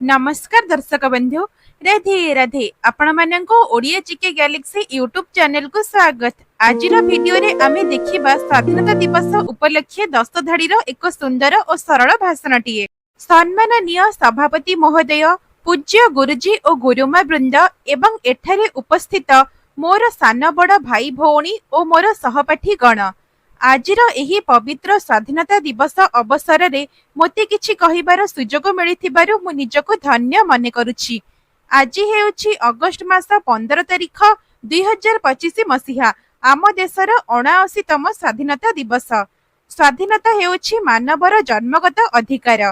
नमस्कार दर्शक बंधु राधे राधे आपण मानक Odia GK Galaxy YouTube channel को स्वागत। आज वीडियो रे आमे देखिबा स्वाधीनता दिवस उपलक्षे 10 धाड़ीर एक सुंदर और सरल भाषणटीए। सम्माननीय सभापति महोदय, पूज्य गुरुजी और गुरुमा वृंद एवं एठारे उपस्थित मोर सान बड़ भाई भौणी और मोर सहपाठी गण, आजिर एही पवित्र स्वाधीनता दिवस अवसर रे मोते किछि कहिबार सुजोग मिलिथिबारु मु निजको धन्य मने करुछि। आजि हेउछि अगस्ट मास 15 तारिख 2025 मसिहा, आम देशर 79तम स्वाधीनता दिवस। स्वाधीनता हेउछि मानवर जन्मगत अधिकार,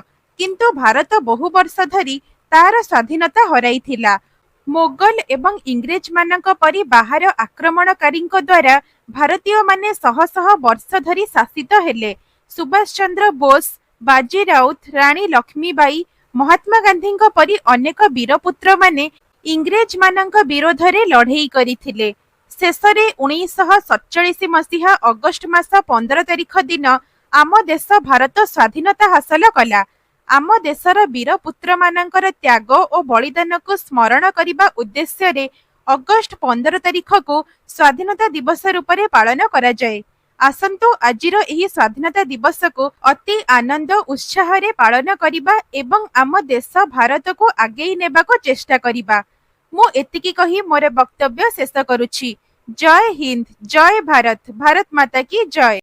किंतु भारत बहु वर्ष धरी तार स्वाधीनता हराइथिला। मोगल एवं इंग्रेज मानक परि बाहर आक्रमणकारी द्वारा भारतीय माने शह शह वर्ष धरी शासित हेले। सुभाष चंद्र बोस, बाजी राउत, रानी लक्ष्मीबाई, महात्मा गांधी परि अनेक वीरपुत्र माने इंग्रेज मानक विरोध रे लड़ाई करिथिले। शेषरे 1947 मसीहा अगस्ट मास 15 तारिख दिन आम देश भारत स्वाधीनता हासिल कला। आम देशर वीरपुत्र मानकर त्याग और बलिदान को स्मरण करने उद्देश्य रे अगस्ट 15 तारिख को स्वाधीनता दिवस रूप में पालन करा जाए। आसंतु आजिर एही स्वाधीनता दिवस को अति आनंद उत्साह रे पालन करिबा एवं आम देश भारत को आगे नेबा को चेष्टा करिबा। मु एतिकी कही मोर वक्तव्य शेष करुछि। जय हिंद, जय भारत, भारत माता की जय।